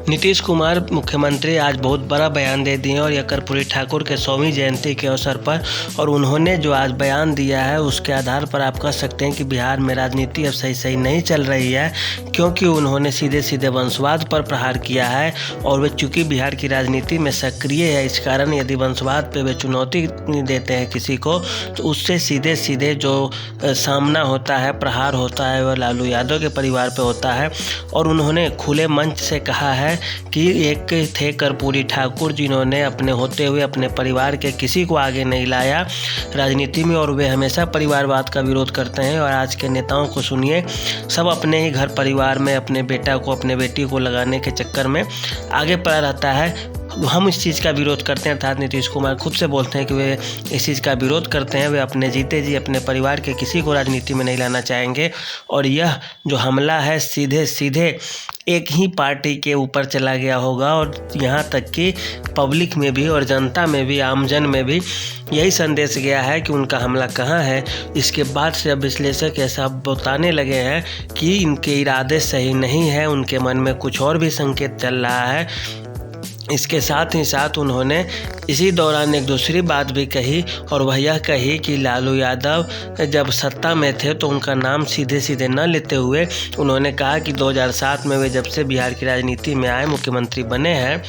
नीतीश कुमार मुख्यमंत्री आज बहुत बड़ा बयान दे दिए और यह कर्पूरी ठाकुर के 100वीं जयंती के अवसर पर और उन्होंने जो आज बयान दिया है उसके आधार पर आप कह सकते हैं कि बिहार में राजनीति अब सही नहीं चल रही है, क्योंकि उन्होंने सीधे सीधे वंशवाद पर प्रहार किया है और वे चूँकि बिहार की राजनीति में सक्रिय है, इस कारण यदि वंशवाद पे वे चुनौती देते हैं किसी को तो उससे सीधे सीधे जो सामना होता है, प्रहार होता है, वह लालू यादव के परिवार पे होता है। और उन्होंने खुले मंच से कहा है कि एक थे कर्पूरी ठाकुर जिन्होंने अपने होते हुए अपने परिवार के किसी को आगे नहीं लाया राजनीति में, और वे हमेशा परिवारवाद का विरोध करते हैं। और आज के नेताओं को सुनिए, सब अपने ही घर परिवार में अपने बेटा को अपने बेटी को लगाने के चक्कर में आगे पड़ा रहता है। हम इस चीज़ का विरोध करते हैं, अर्थात नीतीश कुमार खुद से बोलते हैं कि वे इस चीज़ का विरोध करते हैं। वे अपने जीते जी अपने परिवार के किसी को राजनीति में नहीं लाना चाहेंगे। और यह जो हमला है सीधे सीधे एक ही पार्टी के ऊपर चला गया होगा और यहाँ तक कि पब्लिक में भी और जनता में भी, आमजन में भी यही संदेश गया है कि उनका हमला कहाँ है। इसके बाद से अब विश्लेषक ऐसा बताने लगे हैं कि इनके इरादे सही नहीं है, उनके मन में कुछ और भी संकेत चल रहा है। इसके साथ ही साथ उन्होंने इसी दौरान एक दूसरी बात भी कही और वह यह कही कि लालू यादव जब सत्ता में थे तो उनका नाम सीधे सीधे न लेते हुए उन्होंने कहा कि 2007 में वे जब से बिहार की राजनीति में आए, मुख्यमंत्री बने हैं,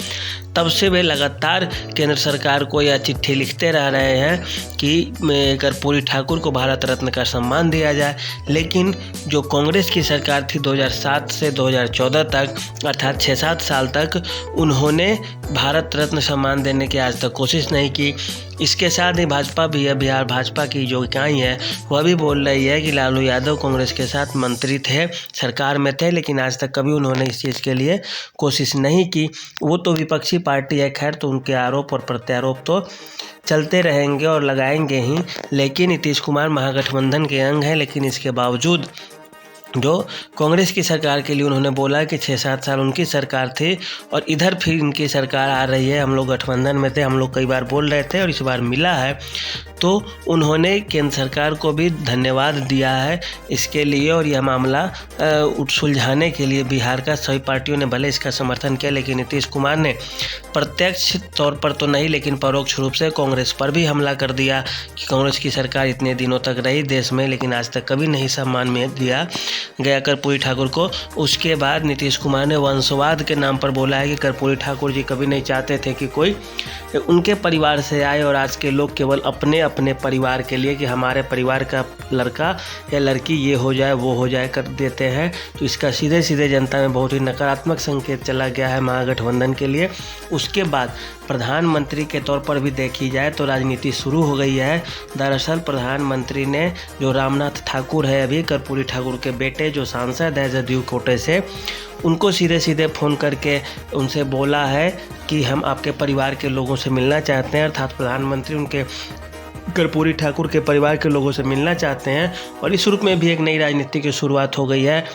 तब से वे लगातार केंद्र सरकार को यह चिट्ठी लिखते रह रहे हैं कि कर्पूरी ठाकुर को भारत रत्न का सम्मान दिया जाए। लेकिन जो कांग्रेस की सरकार थी 2007 से 2014 तक, अर्थात 6-7 साल तक, उन्होंने भारत रत्न सम्मान देने की आज तक कोशिश नहीं की। इसके साथ ही भाजपा भी है, बिहार भाजपा की जो इकाई है वह भी बोल रही है कि लालू यादव कांग्रेस के साथ मंत्री थे, सरकार में थे, लेकिन आज तक कभी उन्होंने इस चीज़ के लिए कोशिश नहीं की। वो तो विपक्षी पार्टी है, खैर, तो उनके आरोप और प्रत्यारोप तो चलते रहेंगे और लगाएंगे ही। लेकिन नीतीश कुमार महागठबंधन के अंग हैं, लेकिन इसके बावजूद जो कांग्रेस की सरकार के लिए उन्होंने बोला कि 6-7 साल उनकी सरकार थी और इधर फिर इनकी सरकार आ रही है, हम लोग गठबंधन में थे, हम लोग कई बार बोल रहे थे और इस बार मिला है, तो उन्होंने केंद्र सरकार को भी धन्यवाद दिया है इसके लिए। और यह मामला सुलझाने के लिए बिहार का सभी पार्टियों ने भले इसका समर्थन किया, लेकिन नीतीश कुमार ने प्रत्यक्ष तौर पर तो नहीं लेकिन परोक्ष रूप से कांग्रेस पर भी हमला कर दिया कि कांग्रेस की सरकार इतने दिनों तक रही देश में, लेकिन आज तक कभी नहीं सम्मान में दिया गया कर्पूरी ठाकुर को। उसके बाद नीतीश कुमार ने वंशवाद के नाम पर बोला है कि कर्पूरी ठाकुर जी कभी नहीं चाहते थे कि कोई उनके परिवार से आए, और आज के लोग केवल अपने परिवार के लिए कि हमारे परिवार का लड़का या लड़की ये हो जाए वो हो जाए कर देते हैं। तो इसका सीधे सीधे जनता में बहुत ही नकारात्मक संकेत चला गया है महागठबंधन के लिए। उसके बाद प्रधानमंत्री के तौर पर भी देखी जाए तो राजनीति शुरू हो गई है। दरअसल प्रधानमंत्री ने जो रामनाथ ठाकुर है, अभी कर्पूरी ठाकुर के बेटे जो सांसद है जदयू कोटे से, उनको सीधे सीधे फ़ोन करके उनसे बोला है कि हम आपके परिवार के लोगों से मिलना चाहते हैं, अर्थात प्रधानमंत्री उनके कर्पूरी ठाकुर के परिवार के लोगों से मिलना चाहते हैं। और इस रूप में भी एक नई राजनीति की शुरुआत हो गई है।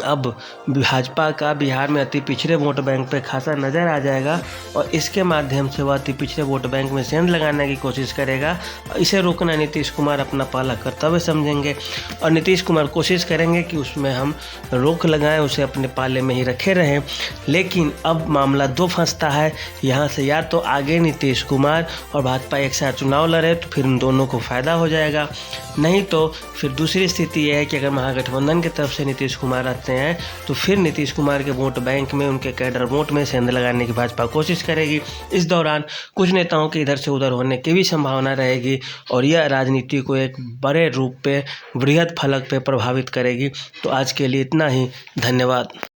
अब भाजपा का बिहार में अति पिछड़े वोट बैंक पे खासा नज़र आ जाएगा और इसके माध्यम से वह अति पिछड़े वोट बैंक में सेंध लगाने की कोशिश करेगा। इसे रोकना नीतीश कुमार अपना पहला कर्तव्य समझेंगे और नीतीश कुमार कोशिश करेंगे कि उसमें हम रोक लगाएं, उसे अपने पाले में ही रखे रहें। लेकिन अब मामला दो फंसता है, यहाँ से या तो आगे नीतीश कुमार और भाजपा एक साथ चुनाव लड़े तो फिर उन दोनों को फ़ायदा हो जाएगा, नहीं तो फिर दूसरी स्थिति यह है कि अगर महागठबंधन की तरफ से नीतीश कुमार आते हैं तो फिर नीतीश कुमार के वोट बैंक में, उनके कैडर वोट में सेंध लगाने की भाजपा कोशिश करेगी। इस दौरान कुछ नेताओं के इधर से उधर होने की भी संभावना रहेगी और यह राजनीति को एक बड़े रूप पे, वृहद फलक पे प्रभावित करेगी। तो आज के लिए इतना ही, धन्यवाद।